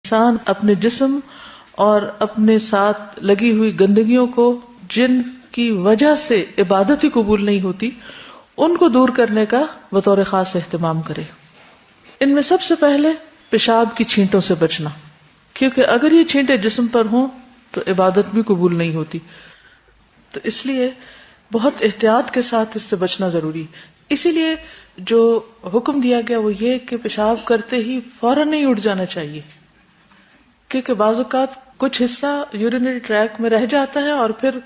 انسان اپنے جسم اور اپنے ساتھ لگی ہوئی گندگیوں کو، جن کی وجہ سے عبادت ہی قبول نہیں ہوتی، ان کو دور کرنے کا بطور خاص اہتمام کرے۔ ان میں سب سے پہلے پیشاب کی چھینٹوں سے بچنا، کیونکہ اگر یہ چھینٹیں جسم پر ہوں تو عبادت بھی قبول نہیں ہوتی، تو اس لیے بہت احتیاط کے ساتھ اس سے بچنا ضروری ہے۔ اسی لیے جو حکم دیا گیا وہ یہ کہ پیشاب کرتے ہی فوراً نہیں اٹھ جانا چاہیے، کیونکہ بعض اوقات کچھ حصہ یورینری ٹریک میں رہ جاتا ہے اور پھر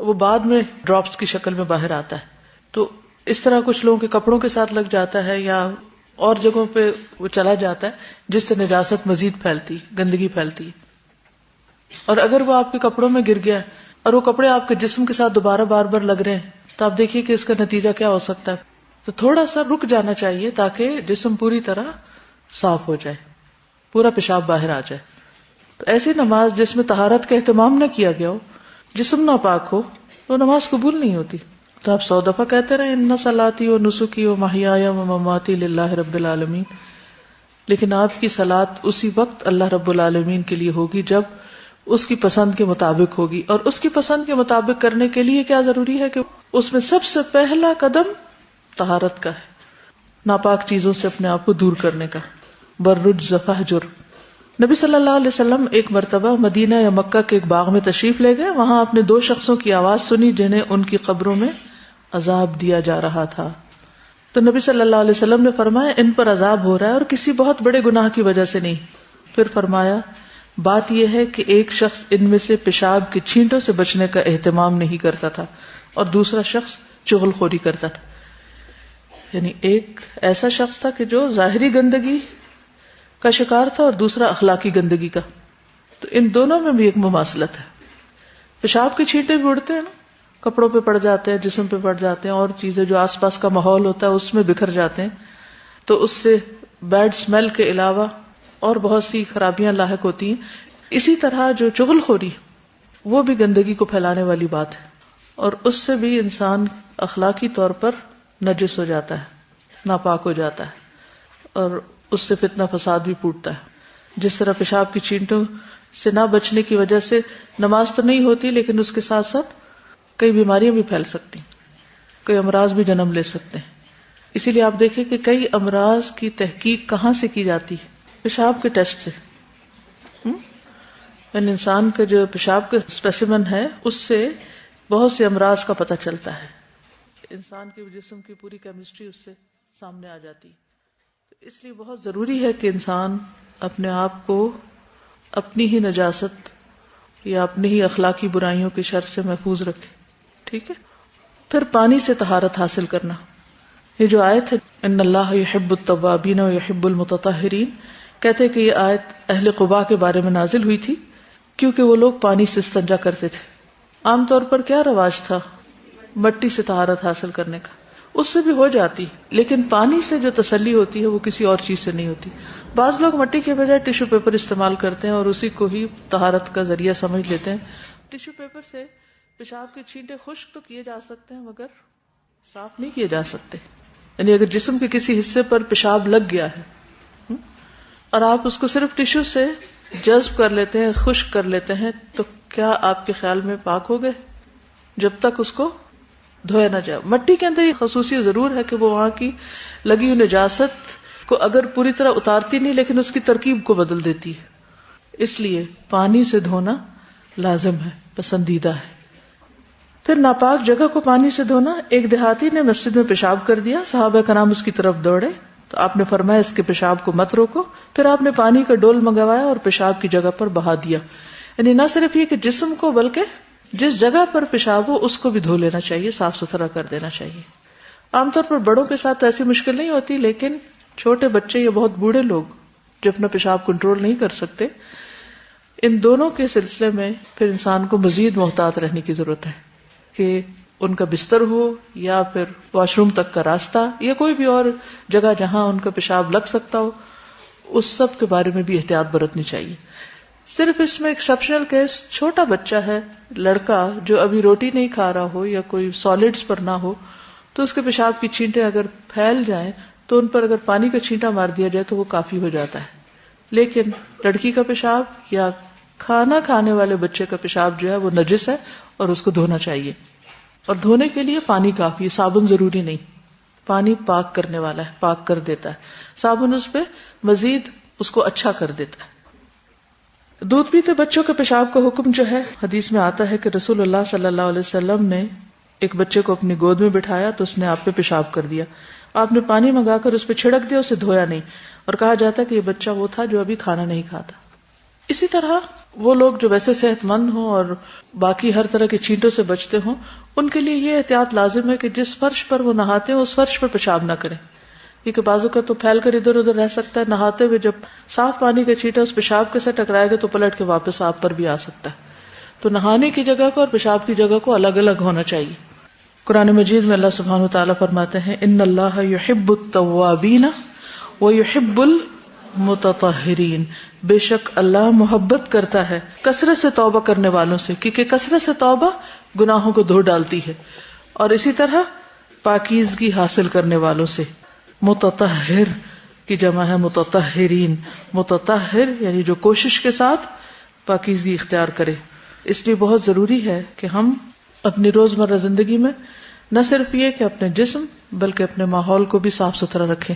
وہ بعد میں ڈراپس کی شکل میں باہر آتا ہے، تو اس طرح کچھ لوگوں کے کپڑوں کے ساتھ لگ جاتا ہے یا اور جگہوں پہ وہ چلا جاتا ہے، جس سے نجاست مزید پھیلتی، گندگی پھیلتی ہے۔ اور اگر وہ آپ کے کپڑوں میں گر گیا اور وہ کپڑے آپ کے جسم کے ساتھ دوبارہ بار بار لگ رہے ہیں، تو آپ دیکھیے کہ اس کا نتیجہ کیا ہو سکتا ہے۔ تو تھوڑا سا رک جانا چاہیے تاکہ جسم پوری طرح صاف ہو جائے، پورا پیشاب باہر آ جائے۔ تو ایسی نماز جس میں طہارت کا اہتمام نہ کیا گیا ہو، جسم ناپاک ہو، تو نماز قبول نہیں ہوتی۔ تو آپ 100 دفعہ کہتے رہے ان صلاتی و نسکی و محیای و مماتی للہ رب العالمین، لیکن آپ کی صلاۃ اسی وقت اللہ رب العالمین کے لیے ہوگی جب اس کی پسند کے مطابق ہوگی، اور اس کی پسند کے مطابق کرنے کے لیے کیا ضروری ہے کہ اس میں سب سے پہلا قدم طہارت کا ہے، ناپاک چیزوں سے اپنے آپ کو دور کرنے کا۔ بررجز فہجر۔ نبی صلی اللہ علیہ وسلم ایک مرتبہ مدینہ یا مکہ کے ایک باغ میں تشریف لے گئے، وہاں آپ نے 2 شخصوں کی آواز سنی جنہیں ان کی قبروں میں عذاب دیا جا رہا تھا۔ تو نبی صلی اللہ علیہ وسلم نے فرمایا ان پر عذاب ہو رہا ہے اور کسی بہت بڑے گناہ کی وجہ سے نہیں۔ پھر فرمایا بات یہ ہے کہ ایک شخص ان میں سے پیشاب کی چھینٹوں سے بچنے کا اہتمام نہیں کرتا تھا اور دوسرا شخص چغل خوری کرتا تھا۔ یعنی ایک ایسا شخص تھا کہ جو ظاہری گندگی کا شکار تھا اور دوسرا اخلاقی گندگی کا، تو ان دونوں میں بھی ایک مماثلت ہے۔ پیشاب کی چھینٹیں بھی اڑتے ہیں نا، کپڑوں پہ پڑ جاتے ہیں، جسم پہ پڑ جاتے ہیں، اور چیزیں جو آس پاس کا ماحول ہوتا ہے اس میں بکھر جاتے ہیں، تو اس سے بیڈ سمیل کے علاوہ اور بہت سی خرابیاں لاحق ہوتی ہیں۔ اسی طرح جو چغل خوری وہ بھی گندگی کو پھیلانے والی بات ہے، اور اس سے بھی انسان اخلاقی طور پر نجس ہو جاتا ہے، ناپاک ہو جاتا ہے، اور اس سے فتنہ فساد بھی پھوٹتا ہے۔ جس طرح پیشاب کی چھینٹوں سے نہ بچنے کی وجہ سے نماز تو نہیں ہوتی، لیکن اس کے ساتھ ساتھ کئی بیماریاں بھی پھیل سکتی، کئی امراض بھی جنم لے سکتے ہیں۔ اسی لیے آپ دیکھیں کہ کئی امراض کی تحقیق کہاں سے کی جاتی ہے؟ پیشاب کے ٹیسٹ سے۔ یعنی انسان کا جو پیشاب کا اسپیسیمن ہے اس سے بہت سے امراض کا پتہ چلتا ہے، انسان کے جسم کی پوری کیمسٹری اس سے سامنے آ جاتی ہے۔ اس لیے بہت ضروری ہے کہ انسان اپنے آپ کو اپنی ہی نجاست یا اپنی ہی اخلاقی برائیوں کے شر سے محفوظ رکھے، ٹھیک ہے۔ پھر پانی سے طہارت حاصل کرنا۔ یہ جو آیت ہے ان اللہ یحب التوابین و یحب المتطہرین، کہتے ہیں کہ یہ آیت اہل قباء کے بارے میں نازل ہوئی تھی کیونکہ وہ لوگ پانی سے استنجا کرتے تھے۔ عام طور پر کیا رواج تھا؟ مٹی سے طہارت حاصل کرنے کا، اس سے بھی ہو جاتی، لیکن پانی سے جو تسلی ہوتی ہے وہ کسی اور چیز سے نہیں ہوتی۔ بعض لوگ مٹی کے بجائے ٹیشو پیپر استعمال کرتے ہیں اور اسی کو ہی طہارت کا ذریعہ سمجھ لیتے ہیں۔ ٹیشو پیپر سے پیشاب کے چھینٹے خشک تو کیے جا سکتے ہیں مگر صاف نہیں کیے جا سکتے۔ یعنی اگر جسم کے کسی حصے پر پیشاب لگ گیا ہے اور آپ اس کو صرف ٹیشو سے جذب کر لیتے ہیں، خشک کر لیتے ہیں، تو کیا آپ کے خیال میں پاک ہو گئے؟ جب تک اس کو دھویا نہ جائے۔ مٹی کے اندر یہ خصوصیت ضرور ہے کہ وہ وہاں کی لگی ہوئی نجاست کو اگر پوری طرح اتارتی نہیں، لیکن اس کی ترکیب کو بدل دیتی ہے، اس لیے پانی سے دھونا لازم ہے، پسندیدہ ہے۔ پھر ناپاک جگہ کو پانی سے دھونا۔ ایک دیہاتی نے مسجد میں پیشاب کر دیا، صحابہ کرام اس کی طرف دوڑے تو آپ نے فرمایا اس کے پیشاب کو مت روکو۔ پھر آپ نے پانی کا ڈول منگوایا اور پیشاب کی جگہ پر بہا دیا۔ یعنی نہ صرف یہ کہ جسم کو بلکہ جس جگہ پر پیشاب ہو اس کو بھی دھو لینا چاہیے، صاف ستھرا کر دینا چاہیے۔ عام طور پر بڑوں کے ساتھ ایسی مشکل نہیں ہوتی، لیکن چھوٹے بچے یا بہت بوڑھے لوگ جو اپنا پیشاب کنٹرول نہیں کر سکتے، ان دونوں کے سلسلے میں پھر انسان کو مزید محتاط رہنے کی ضرورت ہے کہ ان کا بستر ہو یا پھر واش روم تک کا راستہ یا کوئی بھی اور جگہ جہاں ان کا پیشاب لگ سکتا ہو، اس سب کے بارے میں بھی احتیاط برتنی چاہیے۔ صرف اس میں ایکسیپشنل کیس چھوٹا بچہ ہے، لڑکا جو ابھی روٹی نہیں کھا رہا ہو یا کوئی سالڈز پر نہ ہو، تو اس کے پیشاب کی چھینٹیں اگر پھیل جائیں تو ان پر اگر پانی کا چھینٹا مار دیا جائے تو وہ کافی ہو جاتا ہے، لیکن لڑکی کا پیشاب یا کھانا کھانے والے بچے کا پیشاب جو ہے وہ نجس ہے اور اس کو دھونا چاہیے. اور دھونے کے لیے پانی کافی ہے، صابن ضروری نہیں. پانی پاک کرنے والا ہے، پاک کر دیتا ہے. صابن اس پہ مزید اس کو اچھا کر دیتا ہے. دودھ پیتے بچوں کے پیشاب کا حکم جو ہے حدیث میں آتا ہے کہ رسول اللہ صلی اللہ علیہ وسلم نے ایک بچے کو اپنی گود میں بٹھایا تو اس نے آپ پہ پیشاب کر دیا. آپ نے پانی منگا کر اس پہ چھڑک دیا، اسے دھویا نہیں، اور کہا جاتا ہے کہ یہ بچہ وہ تھا جو ابھی کھانا نہیں کھاتا. اسی طرح وہ لوگ جو ویسے صحت مند ہوں اور باقی ہر طرح کے چینٹوں سے بچتے ہوں، ان کے لیے یہ احتیاط لازم ہے کہ جس فرش پر وہ نہاتے ہیں اس فرش پر پیشاب نہ کریں، کیونکہ بازو کا تو پھیل کر ادھر ادھر رہ سکتا ہے. نہاتے ہوئے جب صاف پانی کا چینٹا اس پیشاب کے ساتھ ٹکرائے گا تو پلٹ کے واپس آپ پر بھی آ سکتا ہے. تو نہانے کی جگہ کو اور پیشاب کی جگہ کو الگ الگ ہونا چاہیے. قرآن مجید میں اللہ سبحانہ وتعالیٰ فرماتے ہیں ان اللہ یحب التوابین ویحب المتطہرین، بے شک اللہ محبت کرتا ہے کثرت سے توبہ کرنے والوں سے، کیونکہ کثرت سے توبہ گناہوں کو دھو ڈالتی ہے، اور اسی طرح پاکیزگی حاصل کرنے والوں سے. متطہر کی جمع ہے متطہرین. متطہر یعنی جو کوشش کے ساتھ پاکیزگی اختیار کرے. اس لیے بہت ضروری ہے کہ ہم اپنی روزمرہ زندگی میں نہ صرف یہ کہ اپنے جسم بلکہ اپنے ماحول کو بھی صاف ستھرا رکھیں.